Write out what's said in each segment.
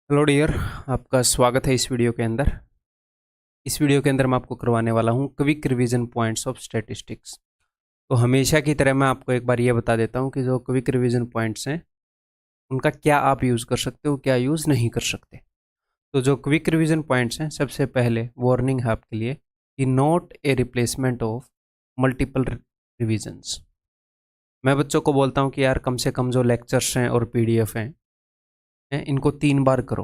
Hello dear, आपका स्वागत है इस वीडियो के अंदर। इस वीडियो के अंदर मैं आपको करवाने वाला हूँ quick revision points of statistics. तो हमेशा की तरह मैं आपको एक बार ये बता देता हूँ कि जो क्विक रिवीजन पॉइंट्स हैं उनका क्या आप यूज़ कर सकते हो, क्या यूज़ नहीं कर सकते। तो जो क्विक रिवीजन पॉइंट्स हैं, सबसे पहले वार्निंग है आपके लिए कि not a replacement of multiple revisions. मैं बच्चों को बोलता हूँ कि यार कम से कम जो लेक्चर्स हैं और पीडीएफ हैं इनको 3 बार करो।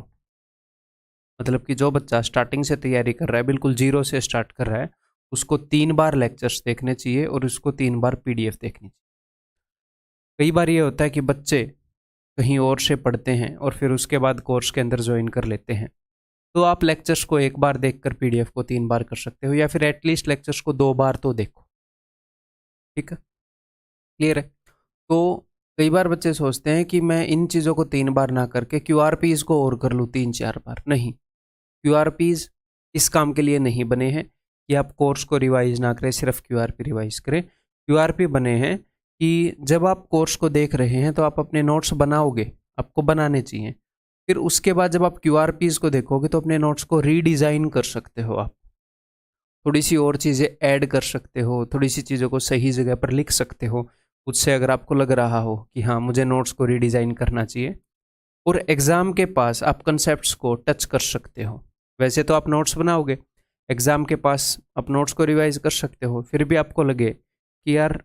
मतलब कि जो बच्चा स्टार्टिंग से तैयारी कर रहा है, बिल्कुल जीरो से स्टार्ट कर रहा है, उसको 3 बार लेक्चर्स देखने चाहिए और उसको 3 बार पीडीएफ देखनी चाहिए। कई बार ये होता है कि बच्चे कहीं और से पढ़ते हैं और फिर उसके बाद कोर्स के अंदर ज्वाइन कर लेते हैं। तो आप लेक्चर्स को 1 बार देखकर पीडीएफ को 3 बार कर सकते हो, या फिर एटलीस्ट लेक्चर्स को 2 बार तो देखो। ठीक है, क्लियर है। तो कई बार बच्चे सोचते हैं कि मैं इन चीज़ों को 3 बार ना करके क्यूआरपीज को और कर लूँ 3-4 बार। नहीं, क्यूआरपीज इस काम के लिए नहीं बने हैं कि आप कोर्स को रिवाइज ना करें, सिर्फ क्यूआरपी रिवाइज करें। क्यूआरपी बने हैं कि जब आप कोर्स को देख रहे हैं तो आप अपने नोट्स बनाओगे, आपको बनाने चाहिए। फिर उसके बाद जब आप क्यूआरपीज को देखोगे तो अपने नोट्स को रीडिज़ाइन कर सकते हो, आप थोड़ी सी और चीज़ें ऐड कर सकते हो, थोड़ी सी चीज़ों को सही जगह पर लिख सकते हो। उससे अगर आपको लग रहा हो कि हाँ मुझे नोट्स को रीडिज़ाइन करना चाहिए, और एग्ज़ाम के पास आप कंसेप्ट्स को टच कर सकते हो। वैसे तो आप नोट्स बनाओगे, एग्ज़ाम के पास आप नोट्स को रिवाइज कर सकते हो। फिर भी आपको लगे कि यार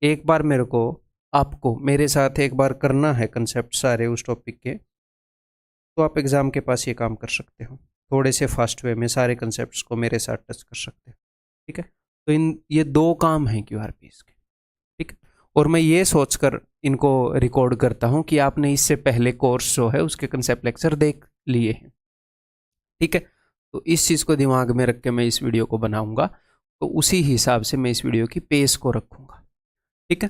एक बार मेरे को आपको मेरे साथ एक बार करना है कंसेप्ट सारे उस टॉपिक के, तो आप एग्ज़ाम के पास ये काम कर सकते हो। थोड़े से फास्ट वे में सारे कंसेप्ट्स को मेरे साथ टच कर सकते हो। ठीक है, तो ये 2 काम हैं क्यूआरपीस के। ठीक है, और मैं ये सोचकर इनको रिकॉर्ड करता हूँ कि आपने इससे पहले कोर्स जो है उसके कंसेप्ट लेक्चर देख लिए हैं। ठीक है, तो इस चीज़ को दिमाग में रख के मैं इस वीडियो को बनाऊंगा, तो उसी हिसाब से मैं इस वीडियो की पेस को रखूंगा। ठीक है,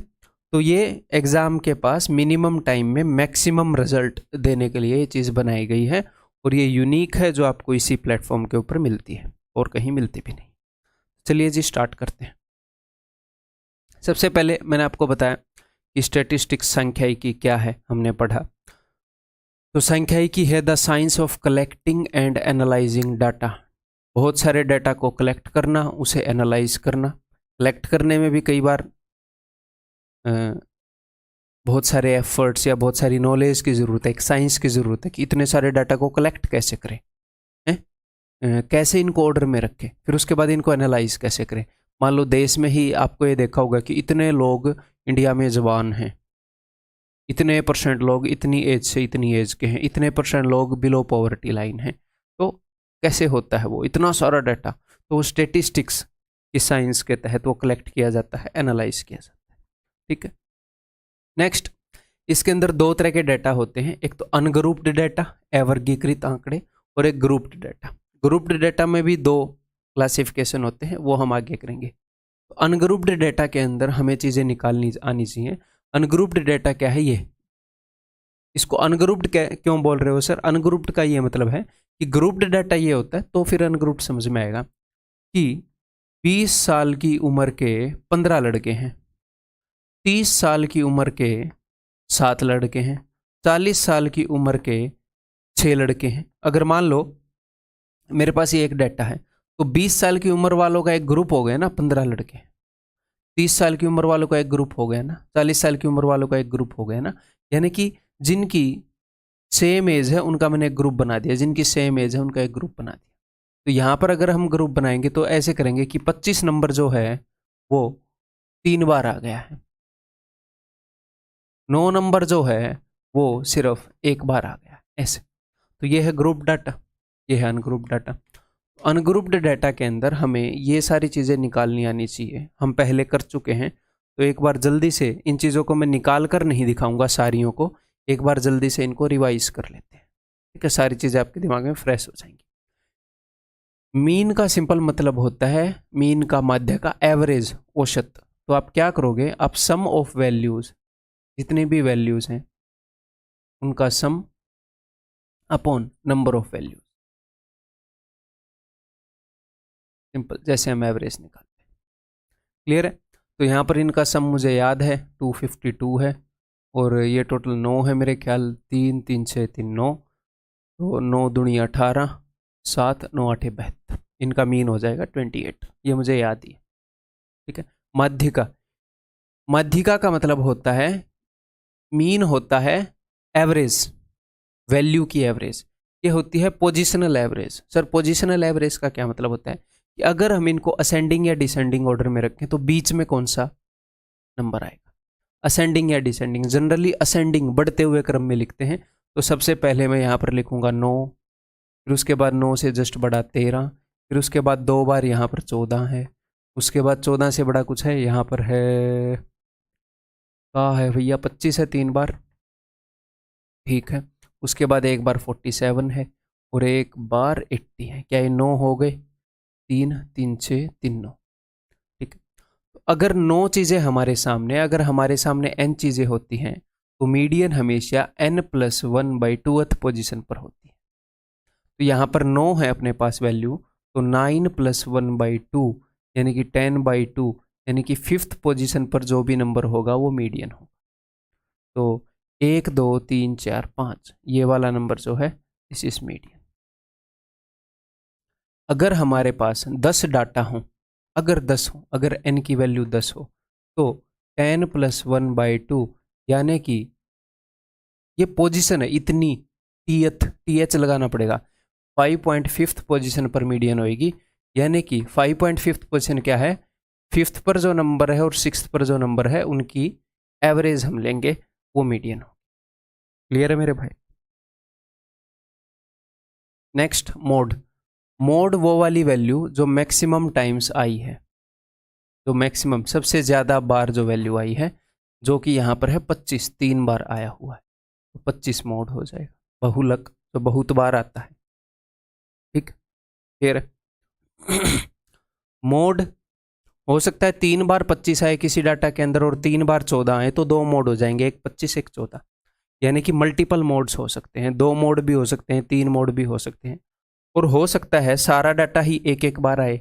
तो ये एग्ज़ाम के पास मिनिमम टाइम में मैक्सिमम रिजल्ट देने के लिए ये चीज़ बनाई गई है, और ये यूनिक है जो आपको इसी प्लेटफॉर्म के ऊपर मिलती है और कहीं मिलती भी नहीं। चलिए जी स्टार्ट करते हैं। सबसे पहले मैंने आपको बताया कि स्टैटिस्टिक्स सांख्यिकी क्या है, हमने पढ़ा। तो सांख्यिकी है the science of collecting and analysing data. बहुत सारे डाटा को कलेक्ट करना, उसे एनालाइज करना। कलेक्ट करने में भी कई बार बहुत सारे एफर्ट्स या बहुत सारी नॉलेज की ज़रूरत है, एक साइंस की ज़रूरत है कि इतने सारे डाटा को कलेक्ट कैसे करें, कैसे इनको ऑर्डर में रखें, फिर उसके बाद इनको एनालाइज कैसे करें। मान लो देश में ही आपको ये देखा होगा कि इतने लोग इंडिया में जवान हैं, इतने परसेंट लोग इतनी एज से इतनी एज के हैं, इतने परसेंट लोग बिलो पॉवर्टी लाइन हैं। तो कैसे होता है वो इतना सारा डाटा? तो वो स्टेटिस्टिक्स की साइंस के तहत वो कलेक्ट किया जाता है, एनालाइज किया जाता है। ठीक है, नेक्स्ट, इसके अंदर 2 तरह के डाटा होते हैं। एक तो अनग्रुप्ड डाटा, अवर्गीकृत आंकड़े, और एक ग्रुप्ड डाटा। ग्रुप्ड डाटा में भी 2 क्लासिफिकेशन होते हैं, वो हम आगे करेंगे। तो अनग्रुप्ड डाटा के अंदर हमें चीज़ें निकालनी आनी चाहिए। अनग्रुप्ड डाटा क्या है? ये इसको अनग्रुप्ड क्यों बोल रहे हो सर? अनग्रुप्ड का ये मतलब है कि ग्रुप्ड डाटा ये होता है, तो फिर अनग्रुप्ड समझ में आएगा कि 20 साल की उम्र के 15 लड़के हैं, 30 साल की उम्र के 7 लड़के हैं, 40 साल की उम्र के 6 लड़के हैं। अगर मान लो मेरे पास ये एक डाटा है, तो 20 साल की उम्र वालों का एक ग्रुप हो गया ना, 15 लड़के। 30 साल की उम्र वालों का एक ग्रुप हो गया ना, 40 साल की उम्र वालों का एक ग्रुप हो गया ना। यानी कि जिनकी सेम एज है उनका मैंने एक ग्रुप बना दिया, जिनकी सेम एज है उनका एक ग्रुप बना दिया। तो यहाँ पर अगर हम ग्रुप बनाएंगे तो ऐसे करेंगे कि 25 नंबर जो है वो 3 बार आ गया है, 9 नंबर जो है वो सिर्फ 1 बार आ गया है, ऐसे। तो ये है ग्रुप डाटा, ये है अनग्रुप डाटा। अनग्रुप्ड डाटा के अंदर हमें ये सारी चीज़ें निकालनी आनी चाहिए, हम पहले कर चुके हैं। तो एक बार जल्दी से इन चीज़ों को मैं निकाल कर नहीं दिखाऊंगा सारियों को, एक बार जल्दी से इनको रिवाइज कर लेते हैं। ठीक है, सारी चीज़ें आपके दिमाग में फ्रेश हो जाएंगी। मीन का सिंपल मतलब होता है, मीन का, माध्य का, एवरेज, औसत। तो आप क्या करोगे, आप सम ऑफ वैल्यूज़, जितनी भी वैल्यूज़ हैं उनका सम upon number of values, simple, जैसे हम एवरेज निकालते हैं। क्लियर है? तो यहाँ पर इनका सम मुझे याद है 252 है, और ये टोटल 9 है मेरे ख्याल, 3 3 6 3 9। तो 9 दूनी 18, 7 9 8 72, इनका मीन हो जाएगा 28। ये मुझे याद ही है, ठीक है। माध्यिका, माध्यिका का मतलब होता है, मीन होता है एवरेज, वैल्यू की एवरेज। ये होती है positional average. Sir positional average का क्या मतलब होता है कि अगर हम इनको असेंडिंग या डिसेंडिंग ऑर्डर में रखें तो बीच में कौन सा नंबर आएगा, असेंडिंग या डिसेंडिंग। जनरली असेंडिंग, बढ़ते हुए क्रम में लिखते हैं। तो सबसे पहले मैं यहाँ पर लिखूंगा 9, फिर उसके बाद 9 से जस्ट बड़ा 13, फिर उसके बाद 2 बार यहाँ पर 14 है, उसके बाद 14 से बड़ा कुछ है, यहाँ पर है, कहाँ है भैया, 25 है 3 बार, ठीक है। उसके बाद एक बार 47 है और एक बार 80 है। क्या ये 9 हो गए, 3 3 6 3 9, ठीक है। तो अगर 9 चीज़ें हमारे सामने, अगर हमारे सामने n चीज़ें होती हैं तो मीडियन हमेशा n+1/2th पोजीशन पर होती है। तो यहाँ पर 9 है अपने पास वैल्यू, तो 9+1/2 यानी कि 10/2, यानी कि 5th पोजीशन पर जो भी नंबर होगा वो मीडियन होगा। तो 1 2 3 4 5 ये वाला नंबर जो है दिस इज मीडियन। अगर हमारे पास 10 डाटा हो, अगर 10 हो, अगर n की वैल्यू 10 हो, तो 10+1/2 यानी कि ये पोजीशन है इतनी, th लगाना पड़ेगा, 5.5th पोजीशन पर मीडियन होएगी। यानी कि 5.5th पोजीशन क्या है, 5th पर जो नंबर है और 6th पर जो नंबर है उनकी एवरेज हम लेंगे, वो मीडियन हो। क्लियर है मेरे भाई। नेक्स्ट मोड, मोड वो वाली वैल्यू जो मैक्सिमम टाइम्स आई है, जो मैक्सिमम सबसे ज्यादा बार जो वैल्यू आई है, जो कि यहाँ पर है 25, 3 बार आया हुआ है, तो 25 मोड हो जाएगा। बहुलक तो बहुत बार आता है, ठीक। फिर मोड हो सकता है 3 बार 25 आए किसी डाटा के अंदर और 3 बार 14 आए, तो 2 मोड हो जाएंगे, एक 25 एक 14, यानी कि मल्टीपल मोड्स हो सकते हैं, 2 मोड भी हो सकते हैं, 3 मोड भी हो सकते हैं। और हो सकता है सारा डाटा ही एक एक बार आए,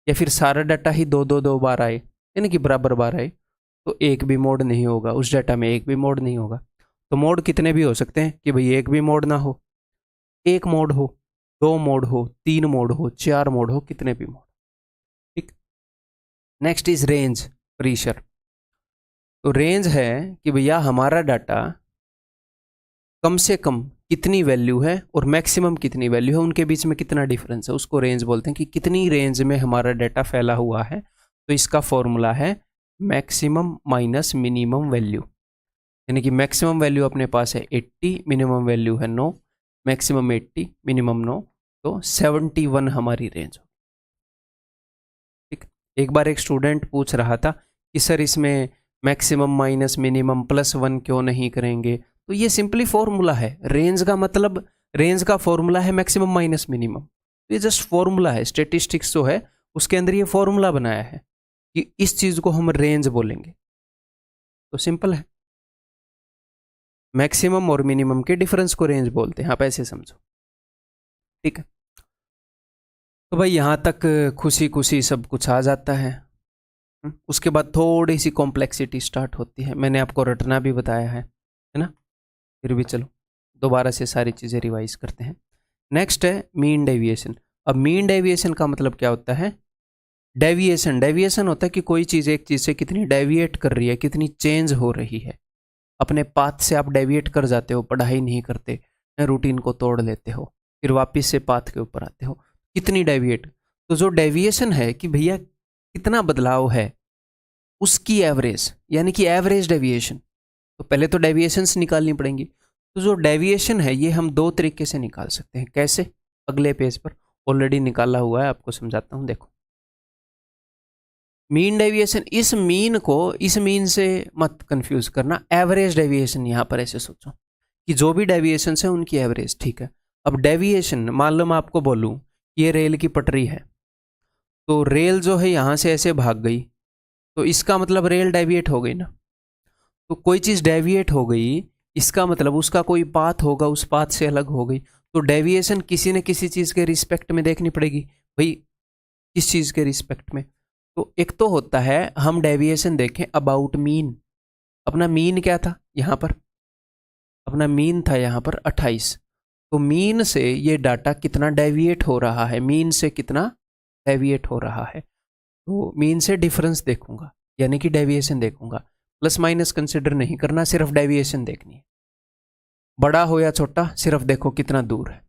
या फिर सारा डाटा ही दो बार आए, यानी कि बराबर बार आए, तो एक भी मोड नहीं होगा उस डाटा में, एक भी मोड नहीं होगा। तो मोड कितने भी हो सकते हैं कि भाई एक भी मोड ना हो, एक मोड हो, 2 मोड हो, 3 मोड हो, 4 मोड हो, कितने भी मोड, ठीक। Next is range pressure. तो रेंज है कि भैया हमारा डाटा कम से कम कितनी वैल्यू है और मैक्सिमम कितनी वैल्यू है, उनके बीच में कितना डिफरेंस है, उसको रेंज बोलते हैं। कि कितनी रेंज में हमारा डाटा फैला हुआ है, तो इसका फॉर्मूला है मैक्सिमम माइनस मिनिमम वैल्यू। यानी कि मैक्सिमम वैल्यू अपने पास है 80, मिनिमम वैल्यू है 9, मैक्सिमम 80 मिनिमम 9, तो 71 हमारी रेंज हो, ठीक। एक बार एक स्टूडेंट पूछ रहा था कि सर इसमें मैक्सिमम माइनस मिनिमम +1 क्यों नहीं करेंगे, तो ये सिंपली फॉर्मूला है। रेंज का मतलब, रेंज का फॉर्मूला है मैक्सिमम माइनस मिनिमम, ये जस्ट फॉर्मूला है। स्टेटिस्टिक्स जो है उसके अंदर ये फॉर्मूला बनाया है कि इस चीज को हम रेंज बोलेंगे, तो सिंपल है। मैक्सिमम और मिनिमम के डिफरेंस को रेंज बोलते हैं, आप ऐसे समझो, ठीक है। तो भाई यहां तक खुशी खुशी सब कुछ आ जाता है। उसके बाद थोड़ी सी कॉम्प्लेक्सिटी स्टार्ट होती है, मैंने आपको रटना भी बताया है ना, फिर भी चलो दोबारा से सारी चीज़ें रिवाइज करते हैं। नेक्स्ट है मीन डेविएशन। अब मीन डेविएशन का मतलब क्या होता है, डेविएशन, डेविएशन होता है कि कोई चीज़ एक चीज़ से कितनी डेविएट कर रही है, कितनी चेंज हो रही है। अपने पाथ से आप डेविएट कर जाते हो, पढ़ाई नहीं करते, रूटीन को तोड़ लेते हो, फिर वापस से पाथ के ऊपर आते हो, कितनी डेविएट। तो जो डेविएशन है कि भैया कितना बदलाव है, उसकी एवरेज, यानी कि एवरेज डेविएशन। तो पहले तो डेविएशंस निकालनी पड़ेंगी। तो जो डेविएशन है ये हम 2 तरीके से निकाल सकते हैं। कैसे, अगले पेज पर ऑलरेडी निकाला हुआ है, आपको समझाता हूं, देखो। मीन डेविएशन, इस मीन को इस मीन से मत कंफ्यूज करना, एवरेज डेविएशन यहां पर ऐसे सोचो कि जो भी डेविएशन है उनकी एवरेज, ठीक है। अब डेविएशन, मान लो मैं आपको बोलूं ये रेल की पटरी है, तो रेल जो है यहां से ऐसे भाग गई, तो इसका मतलब रेल डेविएट हो गई ना। तो कोई चीज़ डेविएट हो गई, इसका मतलब उसका कोई पाथ होगा, उस पाथ से अलग हो गई। तो डेविएशन किसी न किसी चीज़ के रिस्पेक्ट में देखनी पड़ेगी, भाई किस चीज़ के रिस्पेक्ट में। तो एक तो होता है हम डेविएशन देखें अबाउट मीन। अपना मीन क्या था यहाँ पर, अपना मीन था यहाँ पर 28, तो मीन से ये डाटा कितना डेविएट हो रहा है, मीन से कितना डेविएट हो रहा है। तो मीन से डिफरेंस देखूंगा, यानी कि डेविएशन देखूंगा। प्लस माइनस कंसिडर नहीं करना, सिर्फ डेविएशन देखनी है। बड़ा हो या छोटा, सिर्फ देखो कितना दूर है।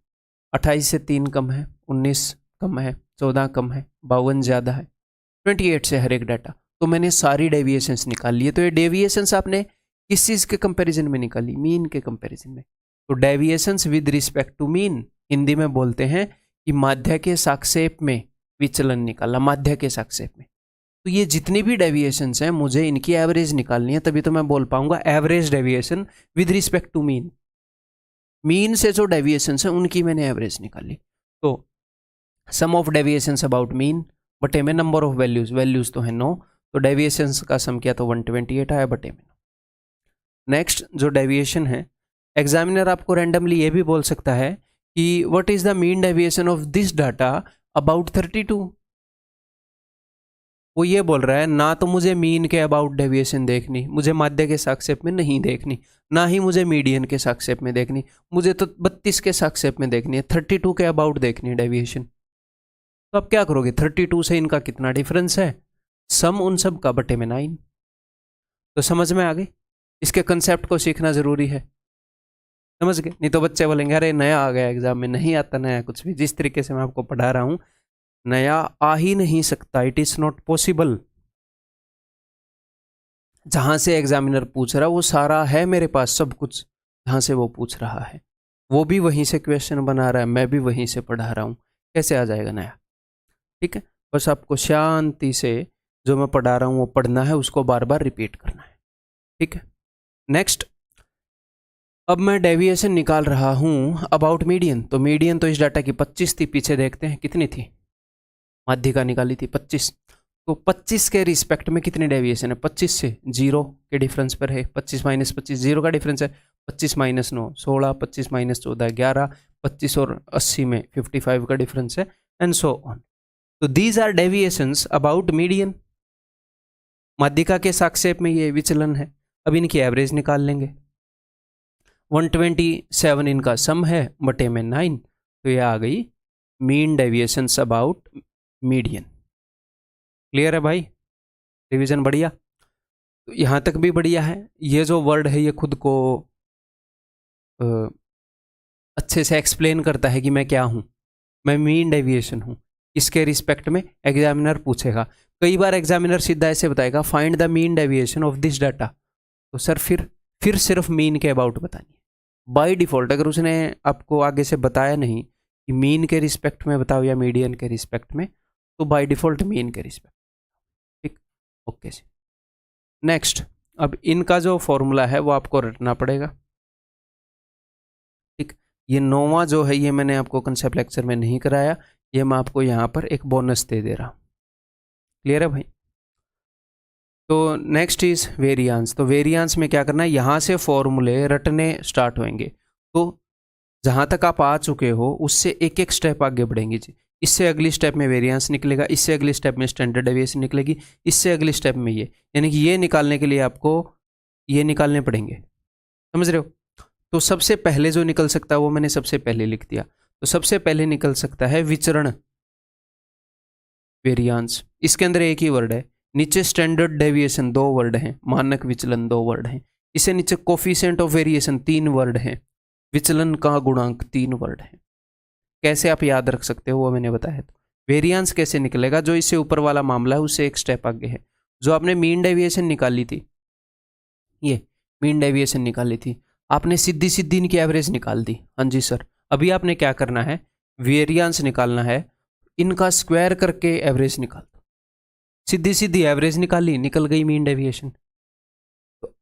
28 से 3 कम है, 19 कम है, 14 कम है, 52 ज़्यादा है, 28 से हर एक डाटा। तो मैंने सारी डेविएशंस निकाल लिए। तो ये डेविएशंस आपने किस चीज़ के कंपैरिजन में निकाली? मीन के कंपैरिजन में। तो deviations with respect to mean, Hindi में बोलते हैं कि माध्य के सापेक्ष में विचलन निकाला, माध्य के सापेक्ष में। तो ये जितनी भी डेविएशंस हैं मुझे इनकी एवरेज निकालनी है, तभी तो मैं बोल पाऊंगा average deviation with respect to mean. Mean से जो डेविएशंस हैं उनकी मैंने एवरेज निकाली। तो sum of deviations about mean बटे में नंबर ऑफ वैल्यूज, वैल्यूज तो है 9, तो डेविएशंस का सम किया तो 128 आया बटे में। नेक्स्ट जो डेविएशन है, एग्जामिनर आपको रैंडमली ये भी बोल सकता है कि what is the mean deviation of this data about 32। वो ये बोल रहा है ना तो मुझे मीन के अबाउट डेविएशन देखनी, मुझे माध्य के सापेक्ष में नहीं देखनी, ना ही मुझे मीडियन के सापेक्ष में देखनी, मुझे तो 32 के सापेक्ष में देखनी है, 32 के अबाउट देखनी है डेविएशन। तो आप क्या करोगे? 32 से इनका कितना डिफरेंस है, सम उन सब का बटे में 9। तो समझ में आ गई? इसके कंसेप्ट को सीखना जरूरी है, समझ गए? नहीं तो बच्चे बोलेंगे अरे नया आ गया एग्जाम में। नहीं आता नया कुछ भी, जिस तरीके से मैं आपको पढ़ा रहा हूं नया आ ही नहीं सकता, इट इज नॉट पॉसिबल। जहां से एग्जामिनर पूछ रहा वो सारा है मेरे पास, सब कुछ जहां से वो पूछ रहा है वो भी वहीं से क्वेश्चन बना रहा है, मैं भी वहीं से पढ़ा रहा हूं, कैसे आ जाएगा नया? ठीक है, बस आपको शांति से जो मैं पढ़ा रहा हूं वो पढ़ना है, उसको बार बार रिपीट करना है। ठीक है, नेक्स्ट अब मैं डेविएशन निकाल रहा हूं अबाउट मीडियन। तो मीडियन तो इस डाटा की 25 थी, पीछे देखते हैं कितनी थी, माध्यिका निकाली थी 25। तो 25 के रिस्पेक्ट में कितनी डेविएशन है? 25 से 0 के डिफरेंस पर है, 25 माइनस 25 0 का डिफरेंस है, 25 माइनस 9 16, 25 माइनस 14 11, 25 और 80 में 55 का डिफरेंस है, एंड सो ऑन। तो these are deviations about median, माध्यिका के सापेक्ष में ये विचलन है। अब इनकी एवरेज निकाल लेंगे। 127 इनका सम है बटे में 9, तो ये आ गई mean deviations about median. Clear है भाई? रिवीजन बढ़िया? तो यहाँ तक भी बढ़िया है। ये जो वर्ड है ये खुद को अच्छे से एक्सप्लेन करता है कि मैं क्या हूँ, मैं मीन डेविएशन हूँ। इसके रिस्पेक्ट में एग्जामिनर पूछेगा, कई बार एग्जामिनर सीधा ऐसे बताएगा find the mean deviation of this data. तो सर फिर सिर्फ मीन के अबाउट बतानी है बाय डिफॉल्ट। अगर उसने आपको आगे से बताया नहीं कि मीन के रिस्पेक्ट में बताओ या मीडियन के रिस्पेक्ट में, तो बाय डिफॉल्ट मीन के रिस्पेक्ट। ठीक, ओके जी। नेक्स्ट, अब इनका जो फॉर्मूला है वो आपको रटना पड़ेगा। ठीक, ये 9वां जो है ये मैंने आपको कंसेप्ट लेक्चर में नहीं कराया, ये मैं आपको यहाँ पर एक बोनस दे दे रहा हूँ। क्लियर है भाई? तो नेक्स्ट इज वेरियांस। तो वेरियांस में क्या करना है, यहाँ से फॉर्मूले रटने स्टार्ट होंगे। तो जहाँ तक आप आ चुके हो उससे एक एक स्टेप आगे बढ़ेंगे जी। इससे अगली स्टेप में वेरिएंस निकलेगा, इससे अगली स्टेप में स्टैंडर्ड डेविएशन निकलेगी, इससे अगली स्टेप में ये, यानी कि ये निकालने के लिए आपको ये निकालने पड़ेंगे। समझ रहे हो? तो सबसे पहले जो निकल सकता है वो मैंने सबसे पहले लिख दिया। तो सबसे पहले निकल सकता है विचरण, वेरिएंस। इसके अंदर एक ही वर्ड है, नीचे स्टैंडर्ड डेविएशन 2 वर्ड हैं, मानक विचलन 2 वर्ड हैं, इससे नीचे कोफिशिएंट ऑफ वेरिएशन 3 वर्ड हैं, विचलन का गुणांक 3 वर्ड है। कैसे आप याद रख सकते हो वो मैंने बताया। तो वेरिएंस कैसे निकलेगा, जो इससे ऊपर वाला मामला है उससे एक स्टेप आगे है। जो आपने मीन डेविएशन निकाली थी, ये मीन डेविएशन निकाली थी, आपने सीधी सीधी इनकी एवरेज निकाल दी। हाँ जी सर, अभी आपने क्या करना है, वेरिएंस निकालना है, इनका स्क्वायर करके एवरेज निकाल दो। सीधी सीधी एवरेज निकाली, निकल गई मीन डेविएशन। तो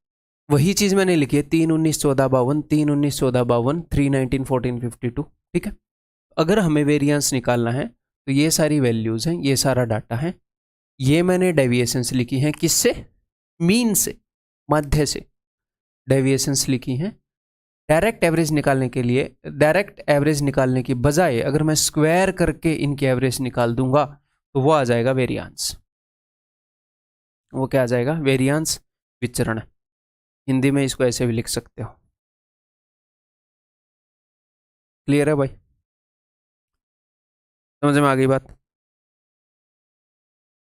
वही चीज मैंने लिखी है, 3 19 14 52, 3 19 14 52, 3 19 14 52। ठीक है, अगर हमें वेरिएंस निकालना है तो ये सारी वैल्यूज हैं, ये सारा डाटा है, ये मैंने डेविएशंस लिखी हैं किससे, मीन से, माध्य से डेविएशंस लिखी हैं। डायरेक्ट एवरेज निकालने के लिए, डायरेक्ट एवरेज निकालने की बजाय अगर मैं स्क्वायर करके इनकी एवरेज निकाल दूंगा तो वो आ जाएगा वेरिएंस। वो क्या आ जाएगा, वेरिएंस, विचरण। हिंदी में इसको ऐसे भी लिख सकते हो। क्लियर है भाई, समझ में आ गई बात।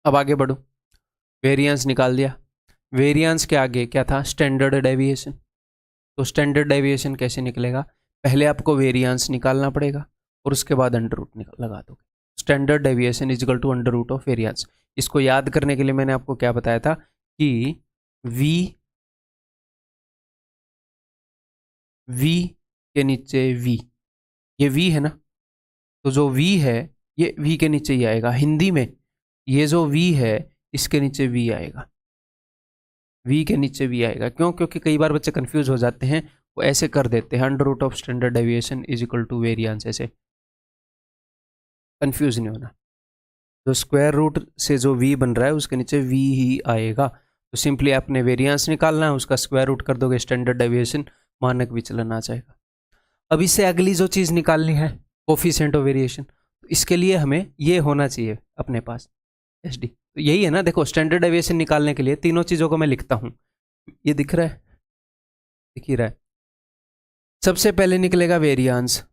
अब आगे बढ़ो, वेरिएंस निकाल दिया, वेरिएंस के आगे क्या था, स्टैंडर्ड डेविएशन। तो स्टैंडर्ड डेविएशन कैसे निकलेगा, पहले आपको वेरिएंस निकालना पड़ेगा और उसके बाद अंडर रूट लगा दोगे। Standard deviation is equal to under root of variance. इसको याद करने के लिए मैंने आपको क्या बताया था कि v के नीचे v, ये v है ना, तो जो v है ये v के नीचे ही आएगा। हिंदी में ये जो v है इसके नीचे v आएगा, v के नीचे v आएगा। क्यों, क्योंकि कई बार बच्चे कंफ्यूज हो जाते हैं, वो ऐसे कर देते हैं under root of standard deviation is equal to variance, ऐसे कंफ्यूज नहीं होना। जो स्क्वायर रूट से जो v बन रहा है उसके नीचे v ही आएगा। तो सिंपली आपने वेरिएंस निकालना है, उसका स्क्वायर रूट कर दोगे, स्टैंडर्ड डेविएशन मानक विचलन आ जाएगा। अब इससे अगली जो चीज़ निकालनी है कोफिशिएंट ऑफ वेरिएशन, तो इसके लिए हमें ये होना चाहिए अपने पास एच डी। तो यही है ना, देखो स्टैंडर्ड डेविएशन निकालने के लिए तीनों चीज़ों को मैं लिखता हूँ, ये दिख रहा है, दिख ही रहा है। सबसे पहले निकलेगा वेरिएंस,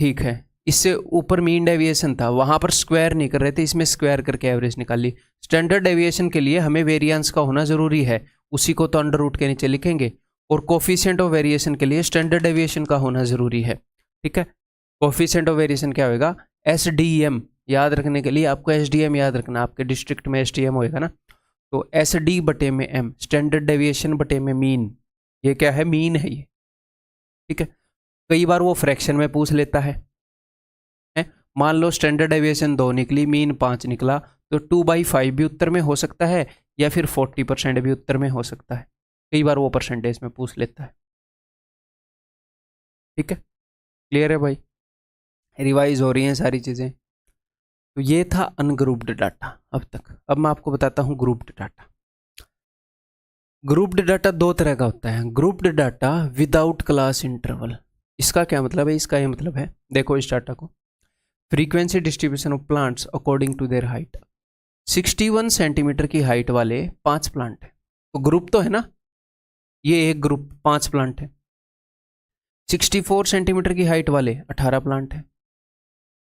ठीक है, इससे ऊपर मीन डेविएशन था, वहां पर स्क्वायर नहीं कर रहे थे, इसमें स्क्वायर करके एवरेज निकाल ली। स्टैंडर्ड डेविएशन के लिए हमें वेरिएंस का होना जरूरी है, उसी को तो अंडर रूट के नीचे लिखेंगे। और कोफिशिएंट ऑफ वेरिएशन के लिए स्टैंडर्ड डेविएशन का होना जरूरी है, ठीक है। कोफिशिएंट ऑफ वेरिएशन क्या होगा, एसडीएम। याद रखने के लिए आपको एसडीएम याद रखना, आपके डिस्ट्रिक्ट में एसडीएम होएगा ना, तो एसडी बटे में एम, स्टैंडर्ड डेविएशन बटे में मीन, ये क्या है, मीन है ये, ठीक है। कई बार वो फ्रैक्शन में पूछ लेता है, मान लो स्टैंडर्ड डेविएशन 2 निकली, मीन 5 निकला, तो 2/5 भी उत्तर में हो सकता है या फिर 40% भी उत्तर में हो सकता है। कई बार वो परसेंटेज में पूछ लेता है, ठीक है। क्लियर है भाई, रिवाइज हो रही हैं सारी चीज़ें। तो ये था अनग्रुप्ड डाटा अब तक। अब मैं आपको बताता हूँ ग्रुप्ड डाटा। ग्रुप्ड डाटा दो तरह का होता है, grouped data without class interval. इसका क्या मतलब है, इसका ये मतलब है, देखो इस डाटा को, frequency distribution of plants according to their height. 61 centimetre की हाइट वाले 5 प्लांट है, तो ग्रुप तो है ना, ये एक ग्रुप 5 प्लांट है। 64 सेंटीमीटर की हाइट वाले 18 प्लांट है।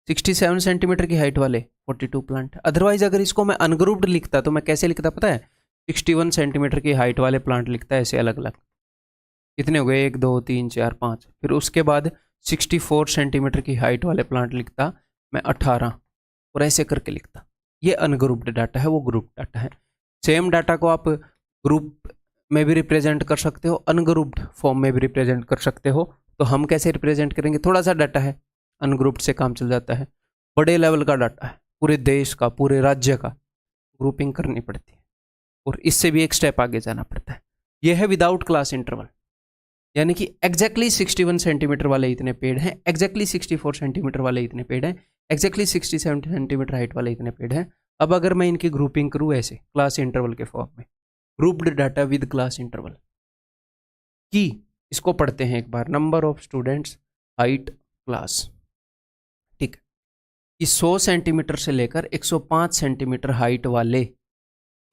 67 सेंटीमीटर की हाइट वाले 42 प्लांट है। अदरवाइज अगर इसको मैं अनग्रुप्ड लिखता तो मैं कैसे लिखता पता है, 61 सेंटीमीटर की हाइट वाले प्लांट लिखता है ऐसे अलग अलग, कितने हो गए, 1 2 3 4 5, फिर उसके बाद 64 सेंटीमीटर की हाइट वाले प्लांट लिखता मैं 18, और ऐसे करके लिखता। ये अनग्रुप्ड डाटा है, वो ग्रुप डाटा है। सेम डाटा को आप ग्रुप में भी रिप्रेजेंट कर सकते हो, अनग्रुप्ड फॉर्म में भी रिप्रेजेंट कर सकते हो। तो हम कैसे रिप्रेजेंट करेंगे, थोड़ा सा डाटा है, अनग्रुप्ड से काम चल जाता है। बड़े लेवल का डाटा है, पूरे देश का, पूरे राज्य का, ग्रुपिंग करनी पड़ती है और इससे भी एक स्टेप आगे जाना पड़ता है। यह है विदाउट क्लास इंटरवल, यानी कि एग्जैक्टली 61 सेंटीमीटर वाले इतने पेड़ हैं, एग्जैक्टली 64 सेंटीमीटर वाले इतने पेड़ हैं, एग्जैक्टली 67 सेंटीमीटर हाइट वाले इतने पेड़ हैं। अब अगर मैं इनकी ग्रुपिंग करूँ ऐसे क्लास इंटरवल के फॉर्म में, grouped data with class interval की, इसको पढ़ते हैं एक बार, number of students height class, ठीक है, कि 100 सेंटीमीटर से लेकर 105 सेंटीमीटर हाइट वाले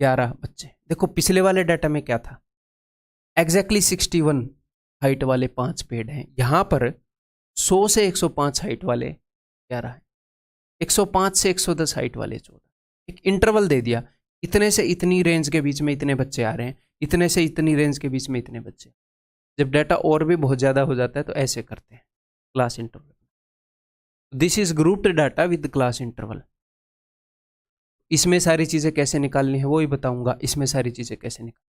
11 बच्चे। देखो पिछले वाले डाटा में क्या था, एग्जैक्टली 61 हाइट वाले 5 पेड़ हैं, यहां पर 100 से 105 हाइट वाले 11 हैं, 105 से 110 हाइट वाले 14। एक इंटरवल दे दिया, इतने से इतनी रेंज के बीच में इतने बच्चे आ रहे हैं, इतने से इतनी रेंज के बीच में इतने बच्चे। जब डाटा और भी बहुत ज़्यादा हो जाता है तो ऐसे करते हैं class interval. This is grouped data with class interval. इसमें सारी चीज़ें कैसे निकालनी है वो ही बताऊंगा, इसमें सारी चीज़ें कैसे निकाल।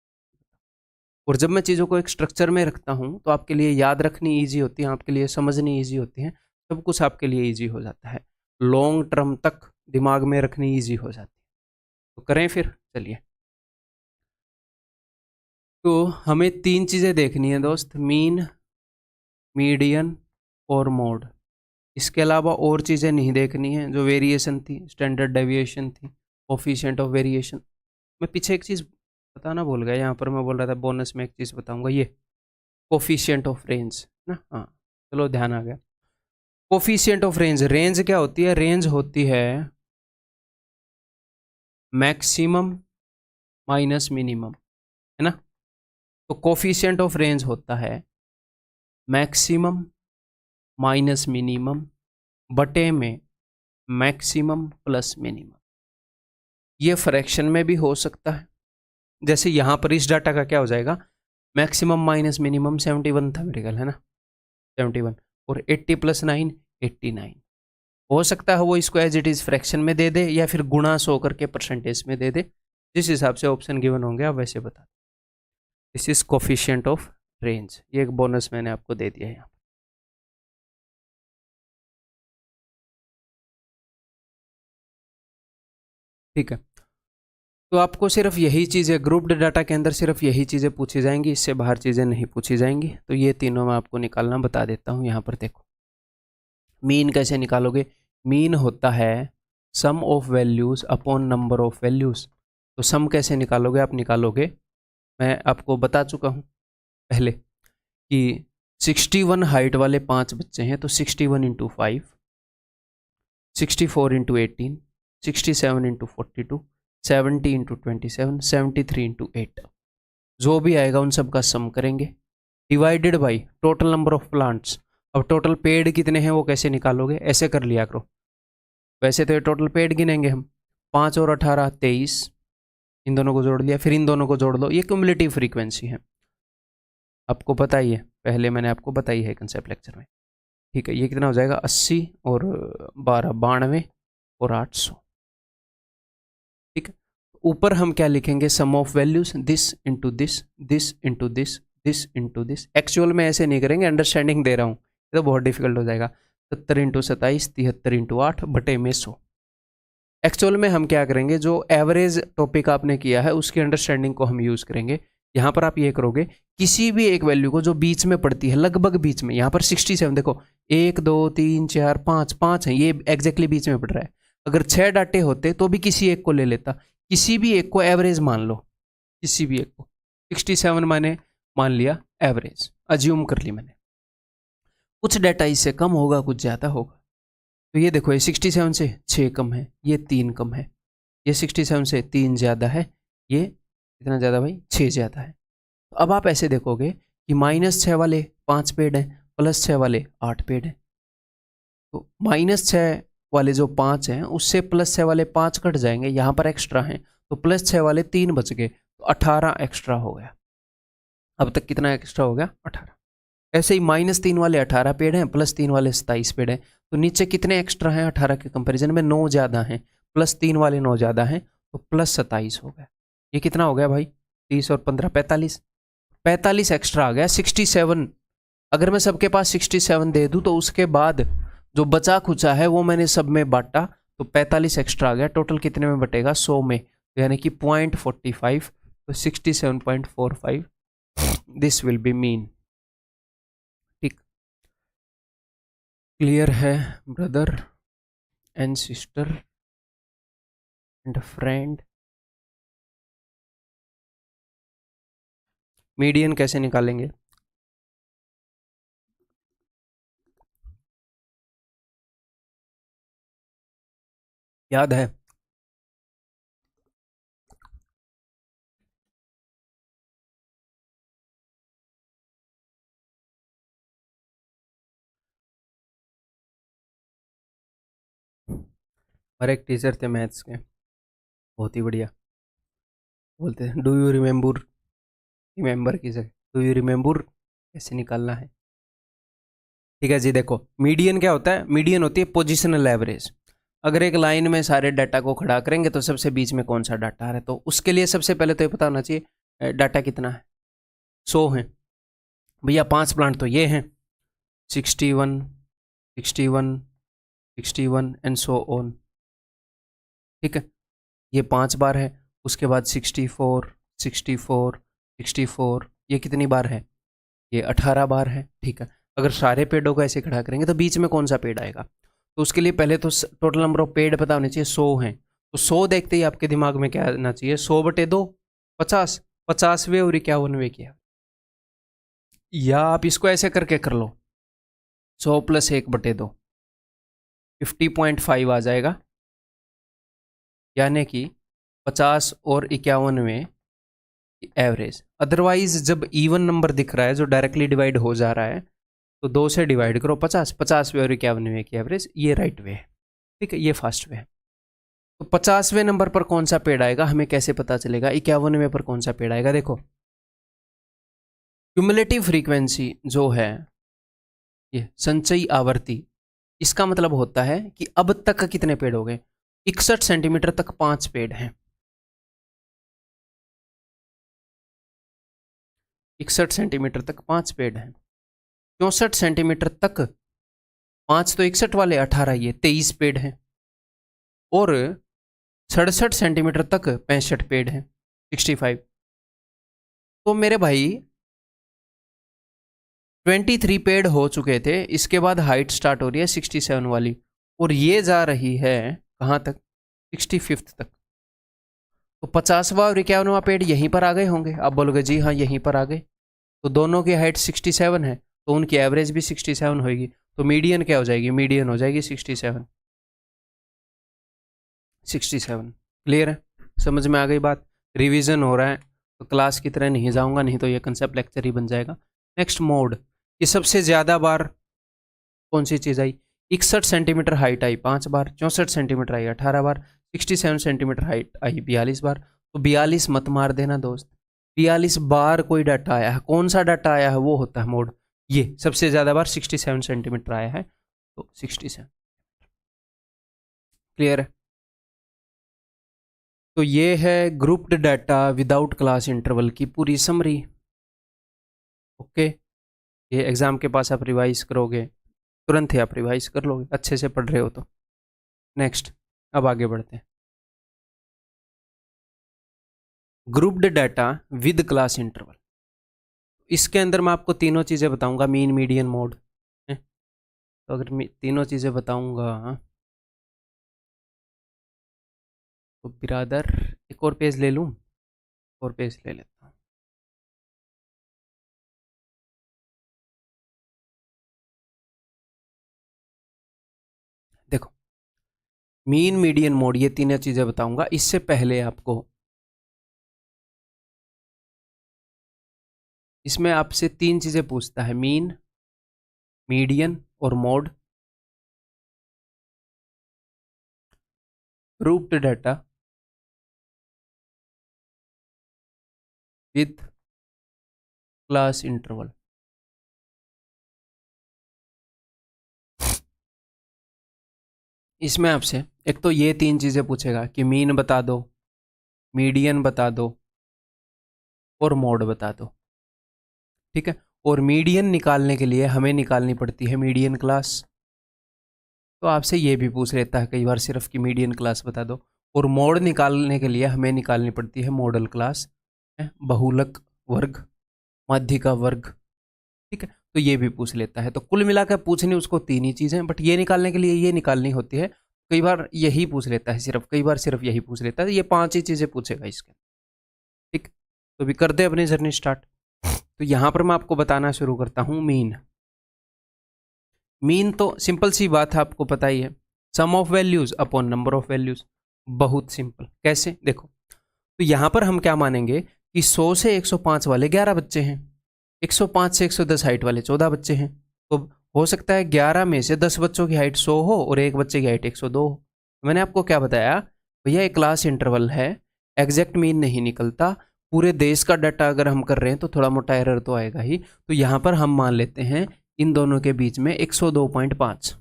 और जब मैं चीज़ों को एक स्ट्रक्चर में रखता हूँ तो आपके लिए याद रखनी ईजी होती है, आपके लिए समझनी ईजी होती है, सब कुछ आपके लिए ईजी हो जाता है, लॉन्ग टर्म तक दिमाग में रखनी ईजी हो जाती है। तो करें फिर, चलिए। तो हमें 3 चीज़ें देखनी है दोस्त, मीन, मीडियन और मोड। इसके अलावा और चीज़ें नहीं देखनी है, जो वेरिएशन थी, स्टैंडर्ड डेविएशन थी, कोफिशिएंट ऑफ वेरिएशन। मैं पीछे एक चीज़ बताना भूल गया, यहाँ पर मैं बोल रहा था बोनस में एक चीज़ बताऊंगा, ये कोफिशिएंट ऑफ रेंज ना, हाँ चलो ध्यान आ गया। कोफिशिएंट ऑफ रेंज, रेंज क्या होती है, रेंज होती है मैक्सिमम माइनस मिनिमम, है ना। तो कोफिशिएंट ऑफ रेंज होता है मैक्सिमम माइनस मिनिमम बटे में मैक्सिमम प्लस मिनिमम। ये फ्रैक्शन में भी हो सकता है, जैसे यहाँ पर इस डाटा का क्या हो जाएगा, मैक्सिमम माइनस मिनिमम 71 था मेरे ख्याल, है ना, 71, और 80 + 9 89। हो सकता है वो इसको एज इट इज फ्रैक्शन में दे दे या फिर गुणा 100 करके परसेंटेज में दे दे, जिस हिसाब से ऑप्शन गिवन होंगे आप वैसे बता। This is coefficient of range, ये एक बोनस मैंने आपको दे दिया है यहाँ। ठीक है, तो आपको सिर्फ यही चीज़ें ग्रुप्ड डाटा के अंदर सिर्फ यही चीज़ें पूछी जाएंगी, इससे बाहर चीज़ें नहीं पूछी जाएंगी। तो ये तीनों मैं आपको निकालना बता देता हूँ। यहाँ पर देखो, मीन कैसे निकालोगे, मीन होता है sum of values upon number of values. तो सम कैसे निकालोगे, आप निकालोगे, मैं आपको बता चुका हूँ पहले कि 61 हाइट वाले 5 बच्चे हैं, तो 61 × 5, 64 × 18, 67 × 42, 70 × 27, 73 × 8, जो भी आएगा उन सब का सम करेंगे, divided by total number of plants. अब टोटल पेड़ कितने हैं वो कैसे निकालोगे, ऐसे कर लिया करो। वैसे तो ये टोटल पेड़ गिनेंगे हम, 5 और 18 23, इन दोनों को जोड़ लिया, फिर इन दोनों को जोड़ लो, ये क्यूमुलेटिव फ्रीक्वेंसी है, आपको पता ही है, पहले मैंने आपको बताई है कंसेप्ट लेक्चर में। ठीक है, ये कितना हो जाएगा, 80 और 12 92 और 800। ठीक है, ऊपर हम क्या लिखेंगे, sum of values, this into this, this into this, this into this. Actual में ऐसे नहीं करेंगे, अंडरस्टैंडिंग दे रहा हूँ, ये तो बहुत डिफिकल्ट हो जाएगा। 70 × 27, 73 × 8 बटे में 100। एक्चुअल में हम क्या करेंगे, जो एवरेज टॉपिक आपने किया है उसकी अंडरस्टैंडिंग को हम यूज़ करेंगे। यहाँ पर आप ये करोगे, किसी भी एक वैल्यू को जो बीच में पड़ती है, लगभग बीच में, यहाँ पर 67 देखो, 1 2 3 4 5 5 है, ये एग्जैक्टली बीच में पड़ रहा है। अगर 6 डाटे होते तो भी किसी एक को ले लेता, किसी भी एक को एवरेज मान लो, किसी भी एक को। 67 मैंने मान लिया एवरेज, अज्यूम कर ली मैंने। कुछ डाटा इससे कम होगा, कुछ ज़्यादा होगा। तो ये देखो, ये 67 से 6 कम है, ये 3 कम है, ये 67 से 3 ज़्यादा है, ये कितना ज़्यादा भाई, 6 ज़्यादा है। तो अब आप ऐसे देखोगे कि -6 वाले 5 पेड़ हैं, +6 वाले 8 पेड़ हैं। तो -6 वाले जो 5 हैं उससे +6 वाले 5 कट जाएंगे, यहाँ पर एक्स्ट्रा हैं, तो +6 वाले 3 बच गए, तो 18 एक्स्ट्रा हो गया। अब तक कितना एक्स्ट्रा हो गया, 18। ऐसे ही -3 वाले 18 पेड़ हैं, +3 वाले 27 पेड़ हैं, तो नीचे कितने एक्स्ट्रा हैं 18 के कंपैरिजन में, 9 ज़्यादा हैं, +3 वाले 9 ज़्यादा हैं, तो +27 हो गया। ये कितना हो गया भाई, 30 और 15 45, 45 एक्स्ट्रा आ गया। 67, अगर मैं सबके पास 67 दे दूं तो उसके बाद जो बचा खुचा है वो मैंने सब में बांटा, तो 45 एक्स्ट्रा आ गया। टोटल कितने में बटेगा, 100 में, तो यानी कि 0.45, तो 67.45 दिस विल बी मीन। ठीक, क्लियर है brother and sister and friend. Median कैसे निकालेंगे, याद है, हमारे एक टीचर थे मैथ्स के, बहुत ही बढ़िया, बोलते थे डू यू रिमेंबर, रिमेंबर की जगह डू यू रिमेंबर कैसे निकालना है। ठीक है जी, देखो मीडियन क्या होता है, मीडियन होती है पोजिशनल एवरेज। अगर एक लाइन में सारे डाटा को खड़ा करेंगे तो सबसे बीच में कौन सा डाटा आ रहा है, तो उसके लिए सबसे पहले तो ये पता होना चाहिए डाटा कितना है, 100 है भैया, 5 प्लांट तो ये हैं, 61 61 61 एंड सो ऑन। ठीक है, ये 5 बार है, उसके बाद 64 64 64, ये कितनी बार है, ये 18 बार है। ठीक है, अगर सारे पेड़ों को ऐसे खड़ा करेंगे तो बीच में कौन सा पेड़ आएगा, तो उसके लिए पहले तो टोटल नंबर ऑफ पेड़ पता होने चाहिए, 100 हैं, तो 100 देखते ही आपके दिमाग में क्या आना चाहिए, 100/2 50, 50वें और 51वें किया, या आप इसको ऐसे करके कर लो, 100 + 1/2 50.5 आ जाएगा, यानी कि 50 और 51वें एवरेज। अदरवाइज जब इवन नंबर दिख रहा है जो डायरेक्टली डिवाइड हो जा रहा है, तो 2 से डिवाइड करो 50, 50वें और 51वें की एवरेज, ये राइट वे है। ठीक है, ये फास्ट वे है। तो 50वें नंबर पर कौन सा पेड़ आएगा हमें कैसे पता चलेगा, 51वें पर कौन सा पेड़ आएगा। देखो क्यूमुलेटिव फ्रीक्वेंसी जो है, ये संचयी आवर्ती, इसका मतलब होता है कि अब तक कितने पेड़ हो गए, 61 सेंटीमीटर तक 5 पेड़ हैं। 61 सेंटीमीटर तक 5 पेड़ हैं। 64 सेंटीमीटर तक 5 तो 61 वाले, 18 ये 23 पेड़ हैं। और 67 सेंटीमीटर तक 65 पेड़ हैं, 65। तो मेरे भाई 23 पेड़ हो चुके थे, इसके बाद हाइट स्टार्ट हो रही है 67 वाली, और ये जा रही है कहाँ तक, 65th तक। तो 50वां और 51वां पेड़ यहीं पर आ गए होंगे। आप बोलोगे जी हाँ यहीं पर आ गए, तो दोनों की हाइट 67 है, तो उनकी एवरेज भी 67 होगी। तो मीडियन क्या हो जाएगी, मीडियन हो जाएगी 67। क्लियर है, समझ में आ गई बात। रिवीजन हो रहा है तो क्लास की तरह नहीं जाऊंगा, नहीं तो ये कंसेप्ट लेक्चर ही बन जाएगा। नेक्स्ट मोड, ये सबसे ज्यादा बार कौन सी चीज आई, 61 centimetre height I 5 bar, 64 centimetre I 18 bar, 67 centimetre height I 42 बार। तो 42 मत मार देना दोस्त, 42 बार कोई डाटा आया है, कौन सा डाटा आया है वो होता है मोड। ये सबसे ज्यादा बार 67 सेंटीमीटर आया है, तो 67। क्लियर है। तो ये है grouped data without class interval की पूरी समरी। ओके, ये एग्जाम के पास आप रिवाइज करोगे, तुरंत ही आप रिवाइज कर लोगे, अच्छे से पढ़ रहे हो तो। नेक्स्ट, अब आगे बढ़ते हैं। Grouped data with class interval, इसके अंदर मैं आपको तीनों चीज़ें बताऊंगा, मीन मीडियन मोड। तो अगर तीनों चीज़ें बताऊंगा तो बिरादर एक और पेज ले लूं, और पेज ले लेता हूं। देखो मीन मीडियन मोड, ये तीनों चीज़ें बताऊंगा। इससे पहले आपको इसमें आपसे 3 चीज़ें पूछता है, मीन, मीडियन और mode. Grouped data with class interval, इसमें आपसे एक तो ये 3 चीज़ें पूछेगा कि मीन बता दो, मीडियन बता दो और मोड बता दो। ठीक है, और मीडियन निकालने के लिए हमें निकालनी पड़ती है मीडियन क्लास। तो आपसे ये भी पूछ लेता है कई बार सिर्फ कि मीडियन क्लास बता दो। और मोड निकालने के लिए हमें निकालनी पड़ती है मॉडल क्लास, बहुलक वर्ग, माध्यिका वर्ग। ठीक है, तो ये भी पूछ लेता है। तो कुल मिलाकर पूछनी उसको 3 ही चीज़ें, बट ये निकालने के लिए ये निकालनी होती है। कई बार यही पूछ लेता है सिर्फ, कई बार सिर्फ यही पूछ लेता है। ये 5 ही चीज़ें पूछेगा इसके। ठीक, तो अभी कर दे अपनी जर्नी स्टार्ट। तो यहाँ पर मैं आपको बताना शुरू करता हूँ मीन। मीन तो सिंपल सी बात है, आपको पता ही है, sum of values upon number of values. बहुत सिंपल, कैसे देखो। तो यहाँ पर हम क्या मानेंगे कि 100 से 105 वाले 11 बच्चे हैं, 105 से 110 हाइट वाले 14 बच्चे हैं। तो हो सकता है 11 में से 10 बच्चों की हाइट 100 हो और एक बच्चे की हाइट 102 हो। मैंने आपको क्या बताया भैया, एक क्लास इंटरवल है, एग्जैक्ट मीन नहीं निकलता। पूरे देश का डाटा अगर हम कर रहे हैं तो थोड़ा मोटा एरर तो आएगा ही। तो यहाँ पर हम मान लेते हैं इन दोनों के बीच में 102.5,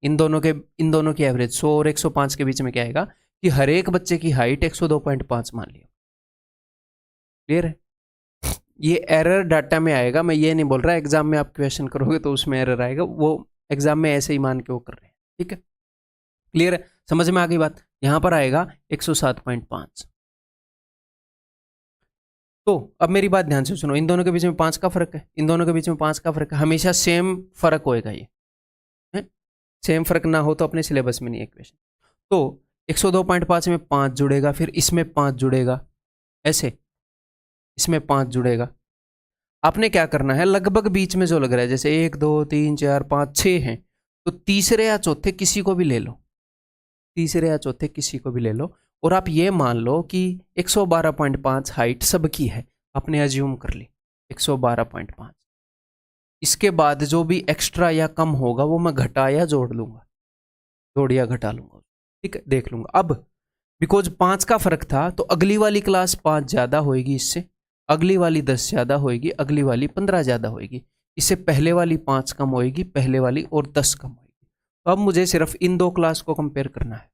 इन दोनों की एवरेज 100 और 105 के बीच में क्या आएगा कि हर एक बच्चे की हाइट 102.5 मान लिया। क्लियर है, ये एरर डाटा में आएगा, मैं ये नहीं बोल रहा एग्जाम में आप क्वेश्चन करोगे तो उसमें एरर आएगा, वो एग्जाम में ऐसे ही मान के वो कर रहे हैं। ठीक है, क्लियर है, समझ में आ गई बात। यहां पर आएगा 107.5। तो अब मेरी बात ध्यान से सुनो, इन दोनों के बीच में 5 का फर्क है, इन दोनों के बीच में 5 का फर्क है, हमेशा सेम फर्क होएगा। ये है, सेम फर्क ना हो तो अपने सिलेबस में नहीं है क्वेश्चन। तो 102.5 में 5 जुड़ेगा, फिर इसमें 5 जुड़ेगा, ऐसे इसमें 5 जुड़ेगा। आपने क्या करना है, लगभग बीच में जो लग रहा है, जैसे 1 2 3 4 5 6 हैं, तो तीसरे या चौथे किसी को भी ले लो, तीसरे या चौथे किसी को भी ले लो, और आप ये मान लो कि 112.5 हाइट सबकी है, आपने अज्यूम कर ली 112.5। इसके बाद जो भी एक्स्ट्रा या कम होगा वो मैं घटा या जोड़ लूंगा, जोड़ या घटा लूंगा, ठीक है, देख लूंगा। अब बिकॉज 5 का फर्क था तो अगली वाली क्लास 5 ज़्यादा होएगी इससे, अगली वाली 10 ज़्यादा होएगी, अगली वाली 15 ज़्यादा होएगी, इससे पहले वाली 5 कम होएगी, पहले वाली और 10 कम होएगी। तो अब मुझे सिर्फ इन दो क्लास को कंपेयर करना है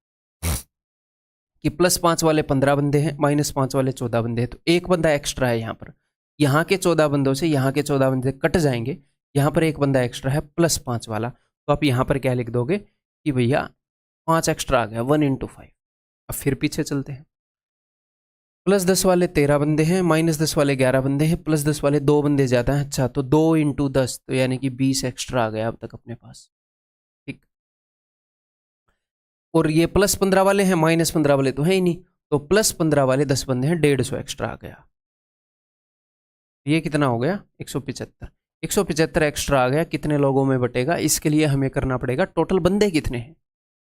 कि +5 वाले 15 बंदे हैं, -5 वाले 14 बंदे हैं, तो एक बंदा एक्स्ट्रा है यहाँ पर। यहाँ के 14 बंदों से यहाँ के 14 बंदे कट जाएंगे, यहाँ पर एक बंदा एक्स्ट्रा है +5 वाला, तो आप यहाँ पर क्या लिख दोगे कि भैया 5 एक्स्ट्रा आ गया, 1 × 5। अब फिर पीछे चलते हैं, +10 वाले 13 बंदे हैं, -10 वाले 11 बंदे हैं, +10 वाले 2 बंदे ज़्यादा हैं, अच्छा तो 2 × 10 तो यानी कि 20 एक्स्ट्रा आ गया अब तक अपने पास, ठीक। और ये +15 वाले हैं, -15 वाले तो है ही नहीं, तो +15 वाले 10 बंदे हैं, 150 एक्स्ट्रा आ गया। ये कितना हो गया 175, 175 एक्स्ट्रा आ गया, कितने लोगों में बटेगा, इसके लिए हमें करना पड़ेगा टोटल बंदे कितने हैं,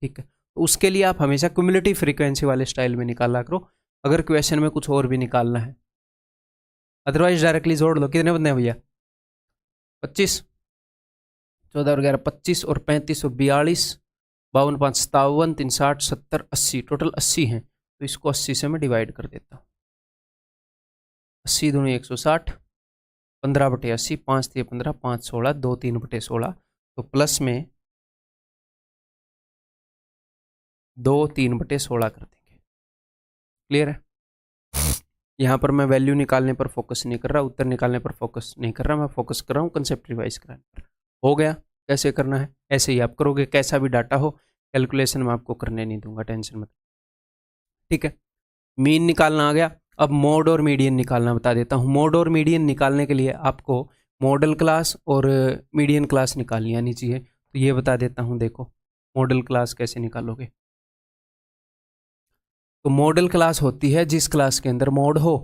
ठीक है। तो उसके लिए आप हमेशा क्यूमुलेटिव फ्रीक्वेंसी वाले स्टाइल में निकाला करो अगर क्वेश्चन में कुछ और भी निकालना है, अदरवाइज डायरेक्टली जोड़ लो। कितने बंदे हैं भैया 25, 14 और 11 25 और 35 और 42, 52 5 57, 3 60 70 80, टोटल 80 हैं, तो इसको 80 से मैं डिवाइड कर देता हूँ। 80 दूनी 160, 15/80, 5 × 15, 5 16, 2 3/16, तो प्लस में 2 3/16 कर देंगे। क्लियर है? यहाँ पर मैं वैल्यू निकालने पर फोकस नहीं कर रहा, उत्तर निकालने पर फोकस नहीं कर रहा, मैं फोकस कर रहा हूँ कंसेप्ट रिवाइज कराने पर। हो गया? कैसे करना है ऐसे ही आप करोगे, कैसा भी डाटा हो कैलकुलेशन में आपको करने नहीं दूंगा, टेंशन मत, ठीक है। मीन निकालना आ गया, अब मोड और मीडियन निकालना बता देता हूँ। मोड और मीडियन निकालने के लिए आपको मॉडल क्लास और मीडियन क्लास निकालनी आनी चाहिए, तो ये बता देता हूँ। देखो मॉडल क्लास कैसे निकालोगे, तो मॉडल क्लास होती है जिस क्लास के अंदर मोड हो।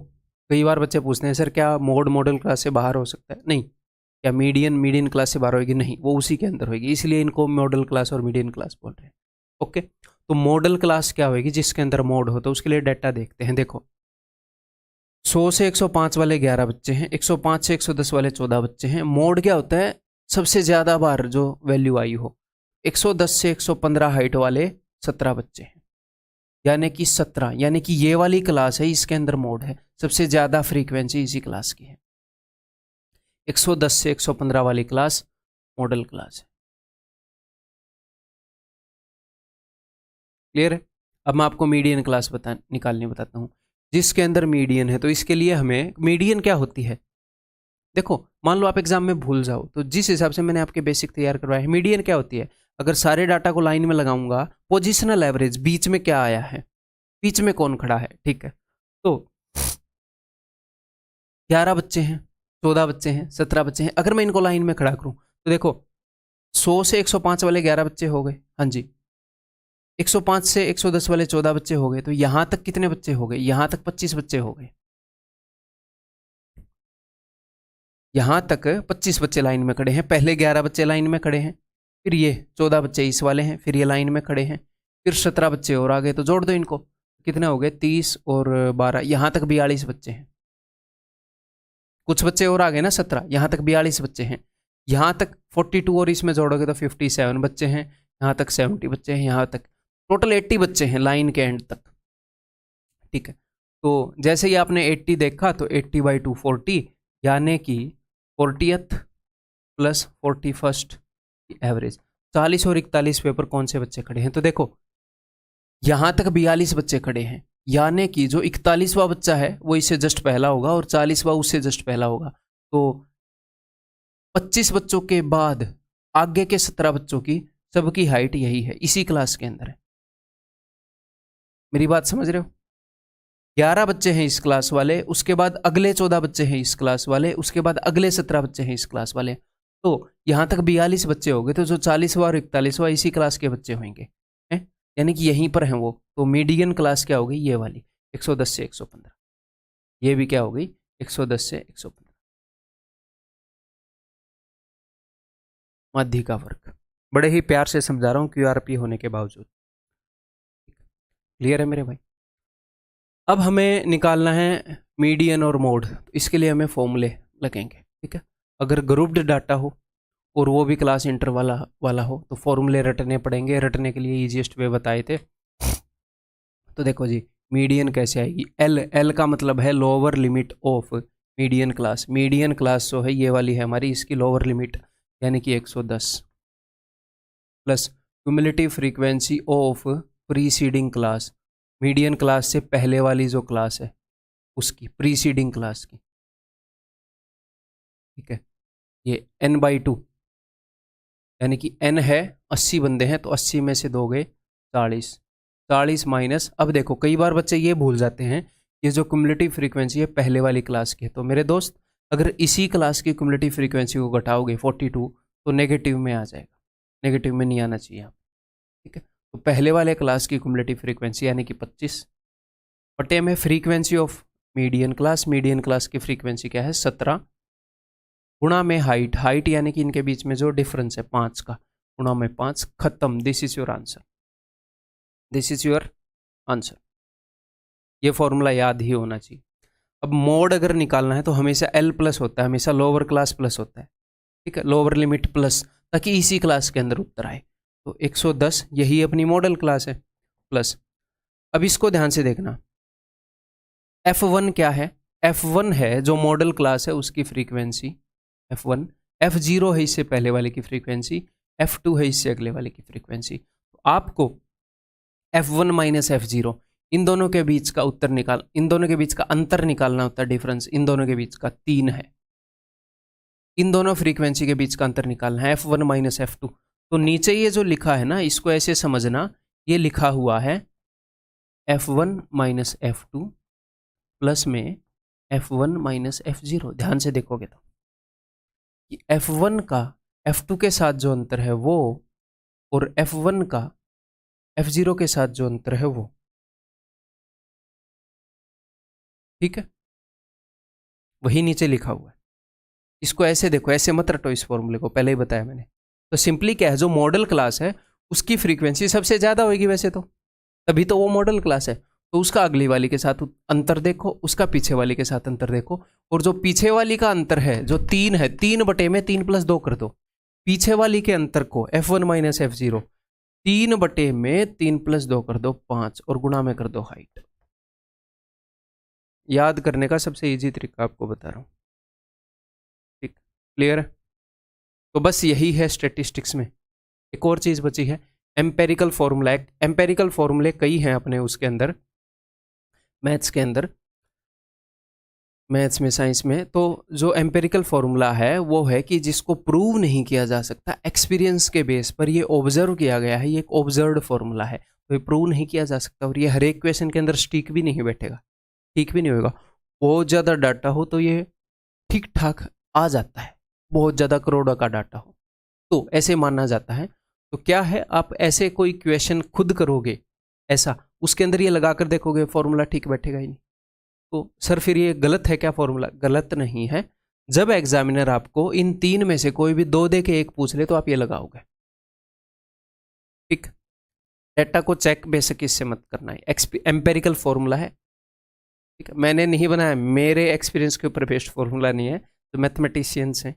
कई बार बच्चे पूछते हैं सर क्या मोड मॉडल क्लास से बाहर हो सकता है, नहीं। क्या मीडियन क्लास से बाहर होगी, नहीं, वो उसी के अंदर होगी, इसलिए इनको मॉडल क्लास और मीडियन क्लास बोल रहे हैं। ओके, तो मॉडल क्लास क्या होगी, जिसके अंदर मोड हो, तो उसके लिए डाटा देखते हैं। देखो 100 से 105 वाले 11 बच्चे हैं, 105 से 110 वाले 14 बच्चे हैं। मोड क्या होता है, सबसे ज़्यादा बार जो वैल्यू आई हो। 110 से 115 हाइट वाले 17 बच्चे हैं, यानी कि 17, यानी कि ये वाली क्लास है, इसके अंदर मोड है, सबसे ज़्यादा फ्रीक्वेंसी इसी क्लास की है। 110 से 115 वाली क्लास मॉडल क्लास है। क्लियर है? अब मैं आपको मीडियन क्लास निकालने बताता हूँ, जिसके अंदर मीडियन है। तो इसके लिए हमें मीडियन क्या होती है, देखो मान लो आप एग्जाम में भूल जाओ, तो जिस हिसाब से मैंने आपके बेसिक तैयार करवाया है, मीडियन क्या होती है, अगर सारे डाटा को लाइन में लगाऊंगा, पोजिशनल एवरेज, बीच में क्या आया है, बीच में कौन खड़ा है, ठीक है। तो 11 बच्चे हैं, 14 बच्चे हैं, 17 बच्चे हैं, अगर मैं इनको लाइन में खड़ा करूं तो देखो 100 से 105 वाले 11 बच्चे हो गए, हाँ जी। 105 से 110 वाले 14 बच्चे हो गए, तो यहां तक कितने बच्चे हो गए, यहां तक 25 बच्चे हो गए, यहां तक 25 बच्चे लाइन में खड़े हैं। पहले 11 बच्चे लाइन में खड़े हैं, फिर ये 14 बच्चे इस वाले हैं, फिर ये लाइन में खड़े हैं, फिर 17 बच्चे और आ गए, तो जोड़ दो इनको, कितने हो गए 30 और 12, यहां तक 42 बच्चे हैं। कुछ बच्चे और आ गए ना 17, यहाँ तक 42 बच्चे हैं, यहाँ तक 42 और इसमें जोड़ोगे तो 57 बच्चे हैं, यहाँ तक 70 बच्चे हैं, यहाँ तक टोटल 80 बच्चे हैं लाइन के एंड तक, ठीक है। तो जैसे ही आपने 80 देखा तो 80/2 40, यानी कि 40th + 41st एवरेज। 40 और 41 पेपर कौन से बच्चे खड़े हैं, तो देखो यहाँ तक 42 बच्चे खड़े हैं, यानी कि जो 41वां बच्चा है वो इससे जस्ट पहला होगा और 40वां उससे जस्ट पहला होगा। तो 25 बच्चों के बाद आगे के 17 बच्चों की सबकी हाइट यही है, इसी क्लास के अंदर है। मेरी बात समझ रहे हो? 11 बच्चे हैं इस क्लास वाले, उसके बाद अगले 14 बच्चे हैं इस क्लास वाले, उसके बाद अगले 17 बच्चे हैं इस क्लास वाले, तो यहाँ तक 42 बच्चे हो गए। तो जो 40वां और 41वां इसी क्लास के बच्चे होंगे, यानी कि यहीं पर हैं वो। तो मीडियन क्लास क्या हो गई, ये वाली 110 से 115, ये भी क्या हो गई 110 से 115, मध्य का वर्ग। बड़े ही प्यार से समझा रहा हूँ QRP होने के बावजूद। क्लियर है मेरे भाई? अब हमें निकालना है मीडियन और मोड, तो इसके लिए हमें फॉर्मूले लगेंगे, ठीक है। अगर ग्रुप्ड डाटा हो और वो भी क्लास इंटर वाला हो, तो फॉर्मूले रटने पड़ेंगे। रटने के लिए ईजीएस्ट वे बताए थे। तो देखो जी, मीडियन कैसे आएगी, एल, एल का मतलब है lower limit of median class. Median class जो है ये वाली है हमारी, इसकी लोअर लिमिट यानी कि 110 plus cumulative frequency of preceding class, median class से पहले वाली जो क्लास है उसकी, प्रीसीडिंग क्लास की, ठीक है। ये n/2 यानी कि n है 80 बंदे हैं, तो 80 में से दोगे 40, 40 माइनस, अब देखो कई बार बच्चे ये भूल जाते हैं, ये जो क्यूमुलेटिव फ्रीक्वेंसी है पहले वाली क्लास की है। तो मेरे दोस्त अगर इसी क्लास की क्यूमुलेटिव फ्रीक्वेंसी को घटाओगे 42 तो नेगेटिव में आ जाएगा, नेगेटिव में नहीं आना चाहिए आप, ठीक है। तो पहले वाले क्लास की क्यूमुलेटिव फ्रीक्वेंसी यानी कि 25 बटे में frequency of median class, median class की फ्रीक्वेंसी क्या है 17 गुणा में हाइट, हाइट यानी कि इनके बीच में जो डिफरेंस है 5 का, गुणा में 5, खत्म। This is your answer, this is your answer. ये फॉर्मूला याद ही होना चाहिए। अब मोड अगर निकालना है तो हमेशा एल प्लस होता है, हमेशा लोअर क्लास प्लस होता है, ठीक है, लोअर लिमिट प्लस, ताकि इसी क्लास के अंदर उत्तर आए। तो 110 यही अपनी मॉडल क्लास है, प्लस। अब इसको ध्यान से देखना, F1 क्या है, F1 है जो मॉडल क्लास है उसकी फ्रीक्वेंसी F1, F0 है इससे पहले वाले की फ्रीक्वेंसी, F2 है इससे अगले वाले की फ्रीक्वेंसी। तो आपको F1 माइनस F0 इन दोनों के बीच का उत्तर इन दोनों के बीच का अंतर निकालना होता है, डिफरेंस इन दोनों के बीच का 3 है, इन दोनों फ्रीक्वेंसी के बीच का अंतर निकालना है, F1 माइनस F2। तो नीचे ये जो लिखा है ना, इसको ऐसे समझना, ये लिखा हुआ है F1 माइनस F2 प्लस में F1 माइनस F0। ध्यान से देखोगे तो कि F1 का F2 के साथ जो अंतर है वो, और F1 का F0 के साथ जो अंतर है वो, ठीक है, वही नीचे लिखा हुआ है। इसको ऐसे देखो, ऐसे मत रटो इस फॉर्मूले को, पहले ही बताया मैंने। तो सिंपली क्या है, जो मॉडल क्लास है उसकी फ्रीक्वेंसी सबसे ज्यादा होगी वैसे तो, तभी तो वो मॉडल क्लास है। तो उसका अगली वाली के साथ अंतर देखो, उसका पीछे वाली के साथ अंतर देखो, और जो पीछे वाली का अंतर है जो 3 है, 3 बटे में 3 प्लस 2 कर दो, पीछे वाली के अंतर को F1 माइनस F0, 3 बटे में 3 प्लस 2 कर दो 5, और गुणा में कर दो हाइट। याद करने का सबसे इजी तरीका आपको बता रहा हूं, ठीक, क्लियर है। तो बस यही है स्टैटिस्टिक्स में। एक और चीज बची है, एम्पेरिकल फॉर्मूला। एम्पेरिकल फॉर्मूले कई हैं अपने उसके अंदर, मैथ्स के अंदर, मैथ्स में, साइंस में। तो जो एम्पेरिकल फॉर्मूला है वो है कि जिसको प्रूव नहीं किया जा सकता, एक्सपीरियंस के बेस पर ये ऑब्जर्व किया गया है, ये एक ऑब्जर्व्ड फॉर्मूला है, तो ये प्रूव नहीं किया जा सकता, और ये हर एक क्वेश्चन के अंदर स्टिक भी नहीं बैठेगा, ठीक भी नहीं होगा। बहुत ज़्यादा डाटा हो तो ये ठीक ठाक आ जाता है, बहुत ज़्यादा करोड़ों का डाटा हो तो ऐसे माना जाता है। तो क्या है, आप ऐसे कोई क्वेश्चन खुद करोगे ऐसा, उसके अंदर ये लगा कर देखोगे, फॉर्मूला ठीक बैठेगा ही नहीं। तो सर फिर ये गलत है क्या फॉर्मूला? गलत नहीं है। जब एग्जामिनर आपको इन 3 में से कोई भी 2 दे के 1 पूछ ले तो आप ये लगाओगे, ठीक। डेटा को चेक बेशक इससे मत करना है, एम्पेरिकल फॉर्मूला है, ठीक है, मैंने नहीं बनाया, मेरे एक्सपीरियंस के ऊपर बेस्ड फॉर्मूला नहीं है, तो मैथमेटिशियंस हैं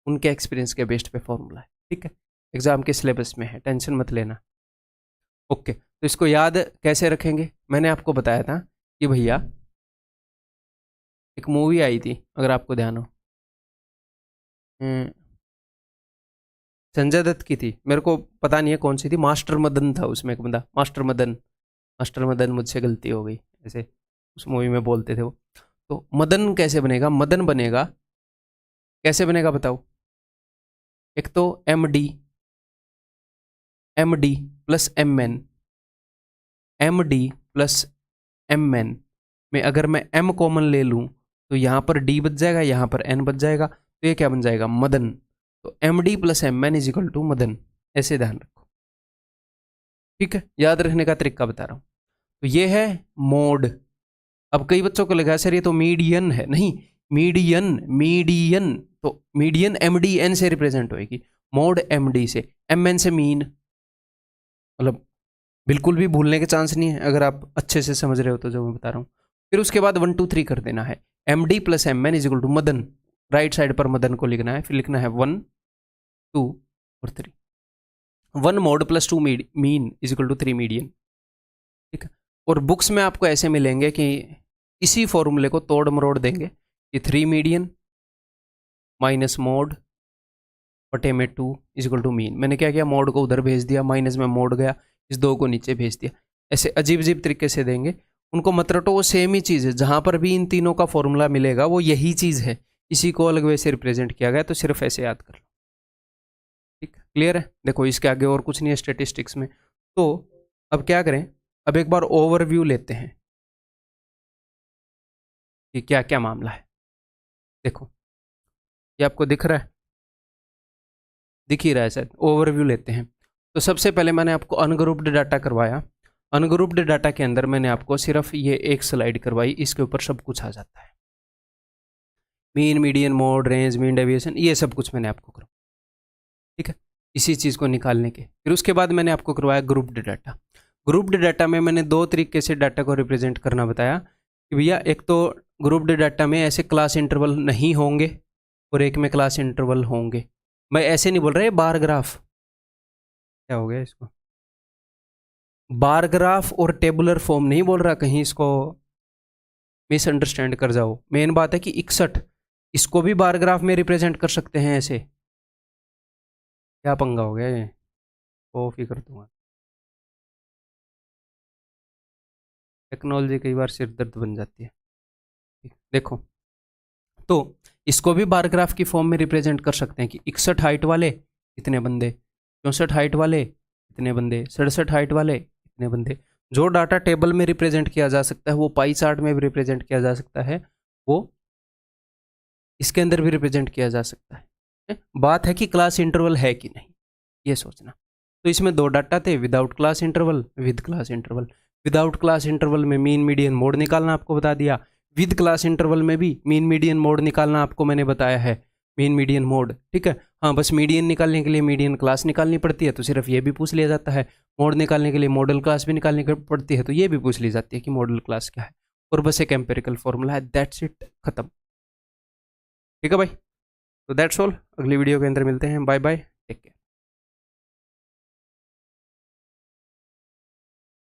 उनके एक्सपीरियंस के बेस्ड पे फॉर्मूला है, ठीक है, एग्जाम के सिलेबस में है, टेंशन मत लेना। ओके, तो इसको याद कैसे रखेंगे, मैंने आपको बताया था कि भैया एक मूवी आई थी, अगर आपको ध्यान हो, संजय दत्त की थी, मेरे को पता नहीं है कौन सी थी, मास्टर मदन था उसमें एक बंदा, मास्टर मदन मुझसे गलती हो गई, ऐसे उस मूवी में बोलते थे वो। तो मदन कैसे बनेगा, मदन बनेगा, कैसे बनेगा बताओ, एक तो M D plus M D plus N में अगर मैं m कॉमन ले लूं तो यहां पर d बच जाएगा, यहां पर n बच जाएगा, तो ये क्या बन जाएगा, मदन। तो M D plus M N is equal to Madan, ऐसे ध्यान रखो, ठीक है, याद रखने का तरीका बता रहा हूं। तो ये है मोड। अब कई बच्चों को लगा सर ये तो मीडियन है, नहीं, मीडियन तो मीडियन एम डी एन से रिप्रेजेंट होगी, मोड एम डी से, एम एन से मीन, मतलब बिल्कुल भी भूलने के चांस नहीं है अगर आप अच्छे से समझ रहे हो तो जो मैं बता रहा हूँ। फिर उसके बाद 1 2 3 कर देना है, M D plus M N is equal to Madan, right side पर मदन को लिखना है, फिर लिखना है 1 2 और 3। 1 mode plus 2 mean is equal to 3 median, ठीक है। और बुक्स में आपको ऐसे मिलेंगे कि इसी फॉर्मूले को तोड़ मरोड़ देंगे कि 3 मीडियन माइनस मोड बटे में 2 इज इक्वल टू मीन। मैंने क्या किया, मोड को उधर भेज दिया, माइनस में मोड गया, इस 2 को नीचे भेज दिया। ऐसे अजीब अजीब तरीके से देंगे उनको, मतलब तो वो सेम ही चीज़ है। जहाँ पर भी इन तीनों का फॉर्मूला मिलेगा वो यही चीज़ है, इसी को अलग वे से रिप्रेजेंट किया गया। तो सिर्फ ऐसे याद कर लो, ठीक, क्लियर है। देखो इसके आगे और कुछ नहीं है स्टेटिस्टिक्स में। तो अब क्या करें, अब एक बार ओवरव्यू लेते हैं कि क्या क्या मामला है। देखो ये आपको दिख रहा है, दिख ही रहा है शायद। ओवरव्यू लेते हैं। तो सबसे पहले मैंने आपको अनग्रुप्ड डाटा करवाया। अनग्रुप्ड डाटा के अंदर मैंने आपको सिर्फ ये एक स्लाइड करवाई, इसके ऊपर सब कुछ आ जाता है, mean median mode range mean deviation, ये सब कुछ मैंने आपको करवाया, ठीक है, इसी चीज़ को निकालने के। फिर उसके बाद मैंने आपको करवाया ग्रुप्ड डाटा। ग्रुप्ड डाटा में मैंने 2 तरीके से डाटा को रिप्रेजेंट करना बताया कि भैया एक तो ग्रुप्ड डाटा में ऐसे क्लास इंटरवल नहीं होंगे और एक में क्लास इंटरवल होंगे। मैं ऐसे नहीं बोल रहा, ये बार ग्राफ, क्या हो गया इसको, बार ग्राफ और टेबुलर फॉर्म नहीं बोल रहा, कहीं इसको मिसअंडरस्टैंड कर जाओ। मेन बात है कि 61 इसको भी बार ग्राफ में रिप्रेजेंट कर सकते हैं ऐसे। क्या पंगा हो गया ये, ऑफ ही कर दूंगा। टेक्नोलॉजी कई बार सिर दर्द बन जाती है। देखो तो इसको भी बार ग्राफ की फॉर्म में रिप्रेजेंट कर सकते हैं कि 61 हाइट वाले इतने बंदे, 64 हाइट वाले इतने बंदे, 67 हाइट वाले इतने बंदे। जो डाटा टेबल में रिप्रेजेंट किया जा सकता है वो पाई चार्ट में भी रिप्रेजेंट किया जा सकता है, वो इसके अंदर भी रिप्रेजेंट किया जा सकता है। बात है कि क्लास इंटरवल है कि नहीं, ये सोचना। तो इसमें 2 डाटा थे, without class interval, with class interval. Without class interval में मीन मीडियन मोड निकालना आपको बता दिया। विद क्लास इंटरवल में भी मीन मीडियन मोड निकालना आपको मैंने बताया है, मीन मीडियन मोड, ठीक है। हाँ, बस मीडियन निकालने के लिए मीडियन क्लास निकालनी पड़ती है, तो सिर्फ ये भी पूछ लिया जाता है। मोड निकालने के लिए मॉडल क्लास भी निकालनी पड़ती है, तो ये भी पूछ ली जाती है कि मॉडल क्लास क्या है। और बस एक एम्पेरिकल फॉर्मूला है, दैट्स इट, खत्म, ठीक है भाई। तो दैट्स ऑल, अगली वीडियो के अंदर मिलते हैं, बाय बाय, टेक केयर।